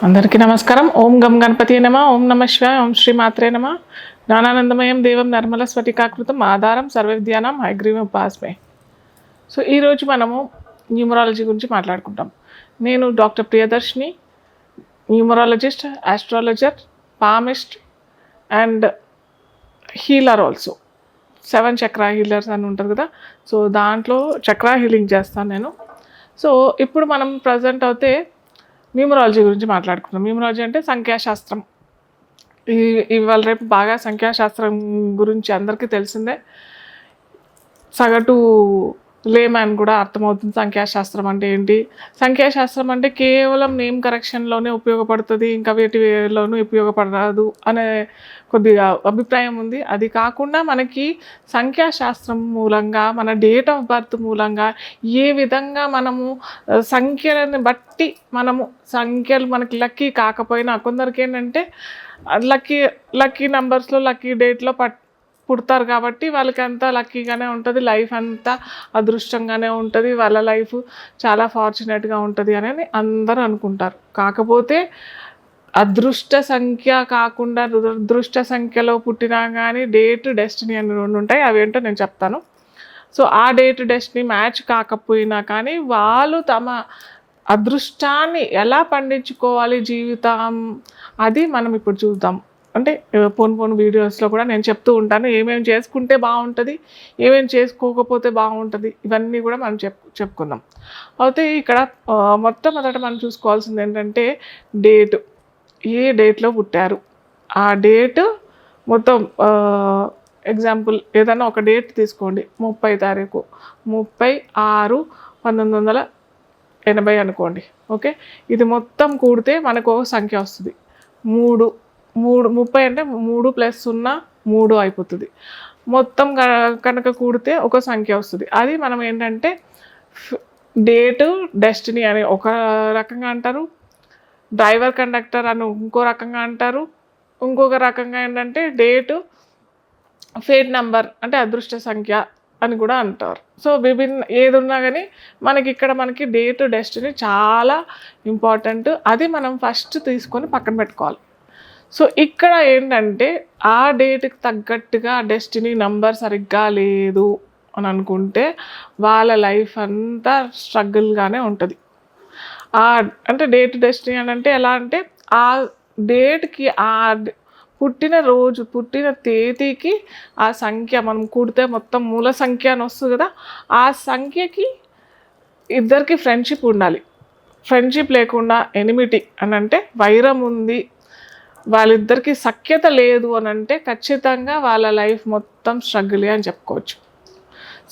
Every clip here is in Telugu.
అందరికీ నమస్కారం. ఓం గం గణపతి నమ. ఓం నమ శివాయ. ఓం శ్రీ మాత్రే నమ. జ్ఞానానందమయం దేవం నిర్మల స్ఫటికాకృతం ఆధారం సర్వవిద్యానాం హయగ్రీవం ఉపాస్మే. సో ఈరోజు మనము న్యూమరాలజీ గురించి మాట్లాడుకుంటాం. నేను doctor Priyadarshini, numerologist, astrologer, palmist and healer also. 7 Chakra healers అని ఉంటుంది కదా, సో దాంట్లో చక్రా హీలింగ్ చేస్తాను నేను. సో ఇప్పుడు మనం ప్రజెంట్ అయితే న్యూమరాలజీ గురించి మాట్లాడుకుంటాం. న్యూమరాలజీ అంటే సంఖ్యాశాస్త్రం. ఇవాళ రేపు బాగా సంఖ్యాశాస్త్రం గురించి అందరికీ తెలిసిందే. సగటు లేమ్యాన్ కూడా అర్థమవుతుంది సంఖ్యాశాస్త్రం అంటే ఏంటి. సంఖ్యాశాస్త్రం అంటే కేవలం నేమ్ కరెక్షన్లోనే ఉపయోగపడుతుంది, ఇంకా వేటిలోనూ ఉపయోగపడదు అనే కొద్దిగా అభిప్రాయం ఉంది. అది కాకుండా మనకి సంఖ్యాశాస్త్రం మూలంగా, మన డేట్ ఆఫ్ బర్త్ మూలంగా ఏ విధంగా మనము సంఖ్యలను బట్టి సంఖ్యలు మనకి లక్కీ కాకపోయినా, కొందరికి ఏంటంటే లక్కీ నెంబర్స్లో లక్కీ డేట్లో పుడతారు కాబట్టి వాళ్ళకి అంతా లక్కీగానే ఉంటుంది, లైఫ్ అంతా అదృష్టంగానే ఉంటుంది, వాళ్ళ లైఫ్ చాలా ఫార్చునేట్గా ఉంటుంది అని అందరూ అనుకుంటారు. కాకపోతే అదృష్ట సంఖ్య కాకుండా దురదృష్ట సంఖ్యలో పుట్టినా కానీ డేట్, డెస్టినీ అని 2 ఉంటాయి. అవేంటో నేను చెప్తాను. సో ఆ డేట్, డెస్టినీ మ్యాచ్ కాకపోయినా కానీ వాళ్ళు తమ అదృష్టాన్ని ఎలా పండించుకోవాలి జీవితం, అది మనం ఇప్పుడు చూద్దాం. అంటే పోను వీడియోస్లో కూడా నేను చెప్తూ ఉంటాను ఏమేమి చేసుకుంటే బాగుంటుంది, ఏమేమి చేసుకోకపోతే బాగుంటుంది, ఇవన్నీ కూడా మనం చెప్పుకుందాం. అయితే ఇక్కడ మొట్టమొదట మనం చూసుకోవాల్సింది ఏంటంటే డేటు. ఏ డేట్లో పుట్టారు, ఆ డేటు మొత్తం. ఎగ్జాంపుల్ ఏదైనా ఒక డేట్ తీసుకోండి, 30 తారీఖు 30/6/1980 అనుకోండి. ఓకే, ఇది మొత్తం కూడితే మనకు ఒక సంఖ్య వస్తుంది 3. 30 అంటే 3 + 0 3 అయిపోతుంది. మొత్తం కనుక కూడితే ఒక సంఖ్య వస్తుంది. అది మనం ఏంటంటే డేటు, డెస్టినీ అని ఒక రకంగా అంటారు, డ్రైవర్ కండక్టర్ అని ఇంకో రకంగా అంటారు, ఇంకొక రకంగా ఏంటంటే డేటు, ఫేట్ నెంబర్ అంటే అదృష్ట సంఖ్య అని కూడా అంటారు. సో ఏది ఉన్నా కానీ మనకి డేటు, డెస్టినీ చాలా ఇంపార్టెంట్. అది మనం ఫస్ట్ తీసుకొని పక్కన పెట్టుకోవాలి. సో ఇక్కడ ఏంటంటే ఆ డేట్కి తగ్గట్టుగా డెస్టినీ నెంబర్ సరిగ్గా లేదు అని అనుకుంటే వాళ్ళ లైఫ్ అంతా స్ట్రగుల్గానే ఉంటుంది. అంటే డేట్, డెస్టినీ అని అంటే ఎలా అంటే ఆ డేట్కి, ఆ పుట్టిన రోజు, పుట్టిన తేదీకి ఆ సంఖ్య మనం కూడితే మొత్తం మూల సంఖ్య అని వస్తుంది కదా, ఆ సంఖ్యకి ఇద్దరికి ఫ్రెండ్షిప్ ఉండాలి. ఫ్రెండ్షిప్ లేకుండా ఎనిమిటీ అని అంటే వైరం ఉంది, వాళ్ళిద్దరికి సఖ్యత లేదు అని అంటే ఖచ్చితంగా వాళ్ళ లైఫ్ మొత్తం స్ట్రగుల్ అని చెప్పుకోవచ్చు.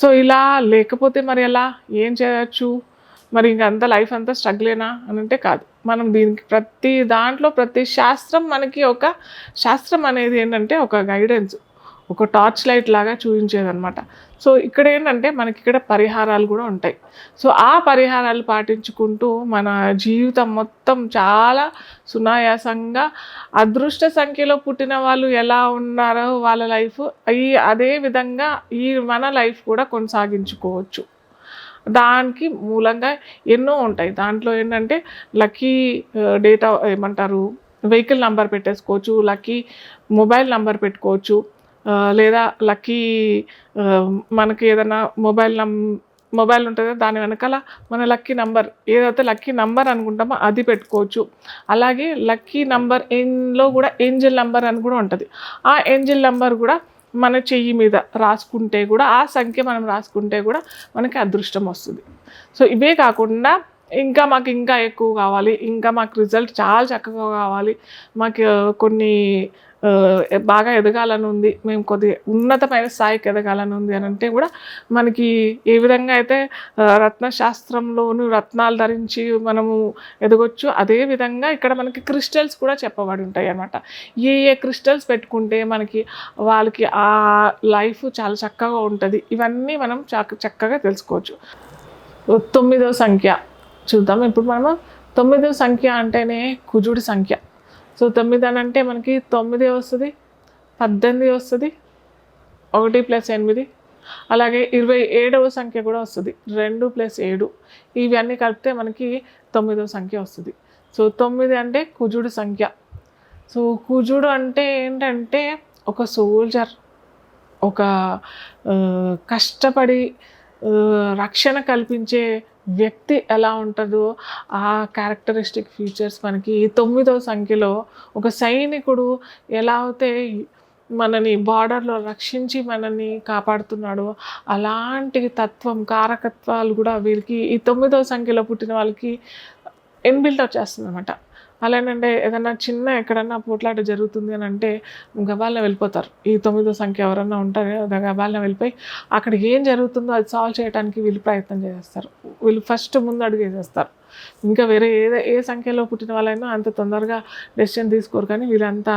సో ఇలా లేకపోతే మరి ఎలా, ఏం చేయొచ్చు, మరి ఇంకంతా లైఫ్ అంతా స్ట్రగులేనా అని అంటే కాదు. మనం దీనికి ప్రతి శాస్త్రం మనకి ఒక శాస్త్రం అనేది ఏంటంటే ఒక గైడెన్స్, ఒక టార్చ్ లైట్ లాగా చూపించేదనమాట. సో ఇక్కడ ఏంటంటే మనకి ఇక్కడ పరిహారాలు కూడా ఉంటాయి. సో ఆ పరిహారాలు పాటించుకుంటూ మన జీవితం మొత్తం చాలా సునాయాసంగా అదృష్ట సంఖ్యలో పుట్టిన వాళ్ళు ఎలా ఉన్నారో వాళ్ళ లైఫ్ అదే విధంగా మన లైఫ్ కూడా కొనసాగించుకోవచ్చు. దానికి మూలంగా ఎన్నో ఉంటాయి. దాంట్లో ఏంటంటే లక్కీ డేటా ఏమంటారు, వెహికల్ నెంబర్ పెట్టేసుకోవచ్చు, లక్కీ మొబైల్ నెంబర్ పెట్టుకోవచ్చు, లేదా లక్కీ మనకి ఏదైనా మొబైల్ ఉంటుంది దాని వెనకాల మన లక్కీ నెంబర్ ఏదైతే లక్కీ నెంబర్ అనుకుంటామో అది పెట్టుకోవచ్చు. అలాగే లక్కీ నెంబర్ ఎన్లో కూడా ఏంజల్ నెంబర్ అని కూడా ఉంటుంది. ఆ ఏంజల్ నెంబర్ కూడా మన చెయ్యి మీద రాసుకుంటే కూడా, ఆ సంఖ్య మనం రాసుకుంటే కూడా మనకి అదృష్టం వస్తుంది. సో ఇవే కాకుండా మాకు ఇంకా ఎక్కువ కావాలి, ఇంకా మాకు రిజల్ట్ చాలా చక్కగా కావాలి, మాకు కొన్ని బాగా ఎదగాలని ఉంది, మేము కొద్దిగా ఉన్నతమైన స్థాయికి ఎదగాలని ఉంది అని అంటే కూడా మనకి ఏ విధంగా అయితే రత్నశాస్త్రంలోను రత్నాలు ధరించి మనము ఎదగొచ్చు, అదేవిధంగా ఇక్కడ మనకి క్రిస్టల్స్ కూడా చెప్పబడి ఉంటాయి అన్నమాట. ఏ క్రిస్టల్స్ పెట్టుకుంటే మనకి వాళ్ళకి ఆ లైఫ్ చాలా చక్కగా ఉంటుంది, ఇవన్నీ మనం చక్కగా తెలుసుకోవచ్చు. 9వ సంఖ్య చూద్దాం. ఇప్పుడు మనము 9వ సంఖ్య అంటేనే కుజుడి సంఖ్య. సో 9 అని అంటే మనకి 9 వస్తుంది, 18 వస్తుంది, 1 + 8, అలాగే 27వ సంఖ్య కూడా వస్తుంది, 2 + 7. ఇవన్నీ కలిపితే మనకి 9వ సంఖ్య వస్తుంది. సో 9 అంటే కుజుడు సంఖ్య. సో కుజుడు అంటే ఏంటంటే ఒక సోల్జర్, ఒక కష్టపడి రక్షణ కల్పించే వ్యక్తి ఎలా ఉంటుందో ఆ క్యారెక్టరిస్టిక్ ఫీచర్స్ మనకి 9వ సంఖ్యలో ఒక సైనికుడు ఎలా అయితే మనని బార్డర్లో రక్షించి మనల్ని కాపాడుతున్నాడో అలాంటి తత్వం, కారకత్వాలు కూడా వీరికి ఈ 9వ సంఖ్యలో పుట్టిన వాళ్ళకి ఇన్బిల్ట్ వచ్చేస్తుంది అనమాట. అలానంటే ఏదన్నా చిన్న ఎక్కడన్నా పోట్లాట జరుగుతుంది అని అంటే గబాల్న వెళ్ళిపోతారు. ఈ 9వ సంఖ్య ఎవరన్నా ఉంటారో గబాల్న వెళ్ళిపోయి అక్కడ ఏం జరుగుతుందో అది సాల్వ్ చేయడానికి వీళ్ళు ప్రయత్నం చేస్తారు. వీళ్ళు ఫస్ట్ ముందు అడుగు వేసేస్తారు. ఇంకా వేరే ఏ సంఖ్యలో పుట్టిన వాళ్ళైనా అంత తొందరగా డెసిషన్ తీసుకోరు, కానీ వీళ్ళంతా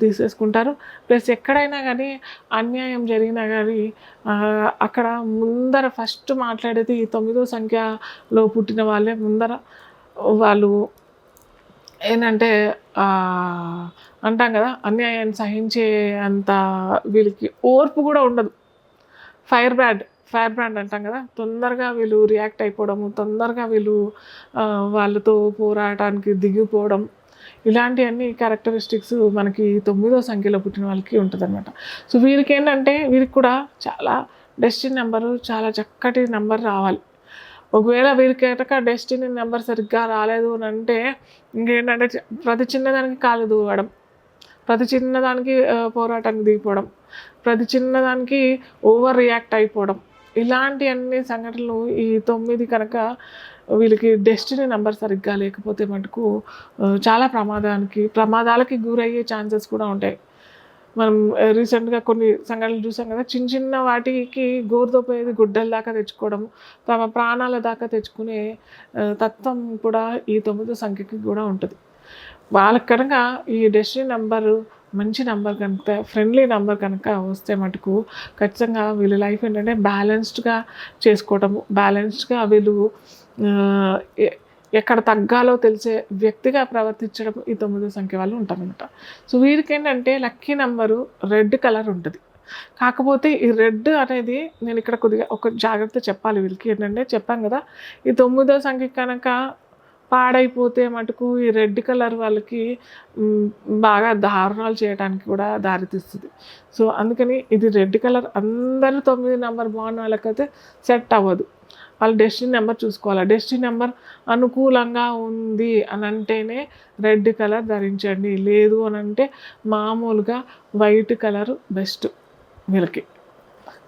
తీసేసుకుంటారు. ప్లస్ ఎక్కడైనా కానీ అన్యాయం జరిగినా కానీ అక్కడ ముందర ఫస్ట్ మాట్లాడేది ఈ 9వ సంఖ్యలో పుట్టిన వాళ్ళే. ముందర వాళ్ళు ఏంటంటే అంటాం కదా, అన్యాయాన్ని సహించే అంత వీళ్ళకి ఓర్పు కూడా ఉండదు. ఫైర్ బ్రాండ్ అంటాం కదా, తొందరగా వీళ్ళు రియాక్ట్ అయిపోవడము, తొందరగా వీళ్ళు వాళ్ళతో పోరాటానికి దిగిపోవడం, ఇలాంటివన్నీ క్యారెక్టరిస్టిక్స్ మనకి 9వ సంఖ్యలో పుట్టిన వాళ్ళకి ఉంటుంది అనమాట. సో వీరికి ఏంటంటే వీరికి కూడా చాలా డెస్టినీ నెంబరు, చాలా చక్కటి నెంబర్ రావాలి. ఒకవేళ వీరికి కనుక డెస్టినీ నెంబర్ సరిగ్గా రాలేదు అని అంటే ఇంకేంటంటే ప్రతి చిన్నదానికి కాలు దూవడం, ప్రతి చిన్నదానికి పోరాటానికి దిగిపోవడం, ప్రతి చిన్నదానికి ఓవర్ రియాక్ట్ అయిపోవడం, ఇలాంటి అన్ని సంఘటనలు ఈ 9 కనుక వీళ్ళకి డెస్టినీ నెంబర్ సరిగ్గా లేకపోతే మటుకు చాలా ప్రమాదాలకి గురయ్యే ఛాన్సెస్ కూడా ఉంటాయి. మనం రీసెంట్గా కొన్ని సంఘటనలు చూసాం కదా, చిన్న చిన్న వాటికి గోరుతో పోయేది గుడ్డల దాకా తెచ్చుకోవడం, తమ ప్రాణాల దాకా తెచ్చుకునే తత్వం కూడా ఈ 9వ సంఖ్యకి కూడా ఉంటుంది. వాళ్ళకి కనుక ఈ డెస్టినీ నెంబరు మంచి నెంబర్ కనుక, ఫ్రెండ్లీ నెంబర్ కనుక వస్తే మటుకు ఖచ్చితంగా వీళ్ళ లైఫ్ ఏంటంటే బ్యాలెన్స్డ్గా చేసుకోవటము, బ్యాలెన్స్డ్గా వీళ్ళు ఎక్కడ తగ్గాలో తెలిసే వ్యక్తిగా ప్రవర్తించడం ఈ 9వ సంఖ్య వాళ్ళు ఉంటారనమాట. సో వీరికి ఏంటంటే లక్కీ నెంబరు రెడ్ కలర్ ఉంటుంది. కాకపోతే ఈ రెడ్ అనేది నేను ఇక్కడ కొద్దిగా ఒక జాగ్రత్త చెప్పాలి. వీళ్ళకి ఏంటంటే చెప్పాను కదా, ఈ 9వ సంఖ్య కనుక పాడైపోతే మటుకు ఈ రెడ్ కలర్ వాళ్ళకి బాగా దారుణాలు చేయడానికి కూడా దారితీస్తుంది. సో అందుకని ఇది రెడ్ కలర్ అందరూ 9 నెంబర్ బాగున్న వాళ్ళకైతే సెట్ అవ్వదు. వాళ్ళు డెస్టినీ నెంబర్ చూసుకోవాలి. డెస్టినీ నెంబర్ అనుకూలంగా ఉంది అని అంటేనే రెడ్ కలర్ ధరించండి, లేదు అని అంటే మామూలుగా వైట్ కలర్ బెస్ట్ వీళ్ళకి.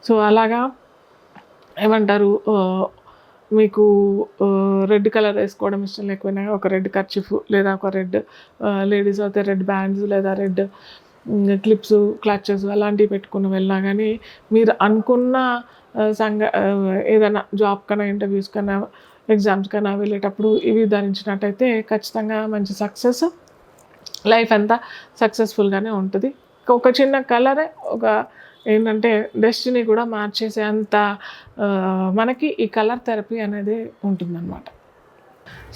సో అలాగా ఏమంటారు, మీకు రెడ్ కలర్ వేసుకోవడం ఇష్టం లేకపోయినా ఒక రెడ్ కర్చీఫ్ లేదా ఒక రెడ్, లేడీస్ అయితే రెడ్ బ్యాండ్స్ లేదా రెడ్ క్లిప్స్, క్లచెస్ అలాంటివి పెట్టుకుని వెళ్ళినా కానీ మీరు అనుకున్న ఏదైనా జాబ్ కన్నా, ఇంటర్వ్యూస్ కన్నా, ఎగ్జామ్స్ కన్నా వెళ్ళేటప్పుడు ఇవి ధరించినట్టయితే ఖచ్చితంగా మంచి సక్సెస్, లైఫ్ అంతా సక్సెస్ఫుల్గానే ఉంటుంది. ఒక చిన్న కలరే ఒక ఏంటంటే డెస్టినీ కూడా మార్చేసే అంత మనకి ఈ కలర్ థెరపీ అనేది ఉంటుందన్నమాట.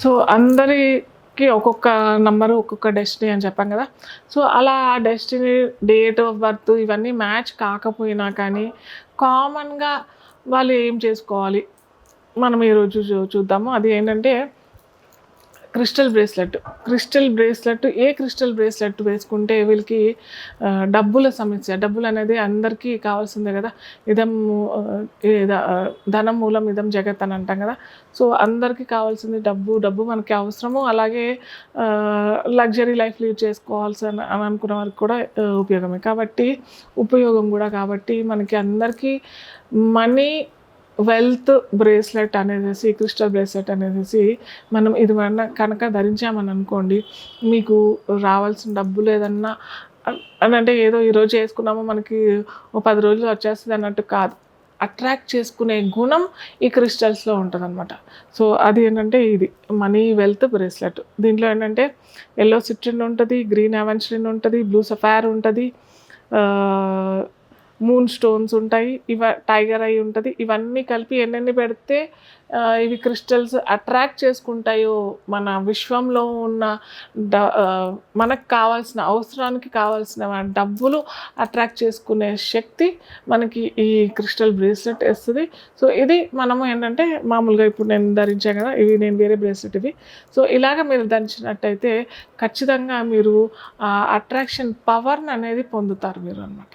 సో అందరికీ ఒక్కొక్క నంబరు ఒక్కొక్క డెస్టినీ అని చెప్పాం కదా. సో అలా డెస్టినీ, డేట్ ఆఫ్ బర్త్ ఇవన్నీ మ్యాచ్ కాకపోయినా కానీ కామన్గా వాళ్ళు ఏం చేసుకోవాలి మనం ఈరోజు చూద్దాము. అది ఏంటంటే క్రిస్టల్ బ్రేస్లెట్. ఏ క్రిస్టల్ బ్రేస్లెట్ వేసుకుంటే వీళ్ళకి డబ్బుల సమస్య, డబ్బులు అనేది అందరికీ కావాల్సిందే కదా. ధనం మూలం ఇదం జగత్ అని అంటాం కదా. సో అందరికీ కావాల్సింది డబ్బు మనకి అవసరము. అలాగే లగ్జరీ లైఫ్ లీడ్ చేసుకోవాల్సి అని అనుకున్న వారికి కూడా ఉపయోగం కూడా. కాబట్టి మనకి అందరికీ మనీ వెల్త్ బ్రేస్లెట్ అనేసి, క్రిస్టల్ బ్రేస్లెట్ అనేసి మనం ఇది కనుక ధరించామని అనుకోండి, మీకు రావాల్సిన డబ్బులు ఏదన్నా అని అంటే ఏదో ఈరోజు వేసుకున్నామో మనకి 10 రోజులు వచ్చేస్తుంది అన్నట్టు కాదు. అట్రాక్ట్ చేసుకునే గుణం ఈ క్రిస్టల్స్లో ఉంటుంది అనమాట. సో అది ఏంటంటే ఇది మనీ వెల్త్ బ్రేస్లెట్. దీంట్లో ఏంటంటే ఎల్లో సిట్రిన్ ఉంటుంది, గ్రీన్ అవెన్స్రిన్ ఉంటుంది, బ్లూ సఫైర్ ఉంటుంది, మూన్ స్టోన్స్ ఉంటాయి, టైగర్ ఐ ఉంటుంది. ఇవన్నీ కలిపి ఎన్నెన్ని పెడితే ఇవి క్రిస్టల్స్ అట్రాక్ట్ చేసుకుంటాయో మన విశ్వంలో ఉన్న మనకు కావాల్సిన అవసరానికి కావాల్సిన డబ్బులు అట్రాక్ట్ చేసుకునే శక్తి మనకి ఈ క్రిస్టల్ బ్రేస్లెట్ ఇస్తుంది. సో ఇది మనము ఏంటంటే మామూలుగా ఇప్పుడు నేను ధరించాను కదా, ఇవి నేను వేరే బ్రేస్లెట్ ఇవి. సో ఇలాగ మీరు ధరించినట్టయితే ఖచ్చితంగా మీరు అట్రాక్షన్ పవర్ని అనేది పొందుతారు మీరు అన్నమాట.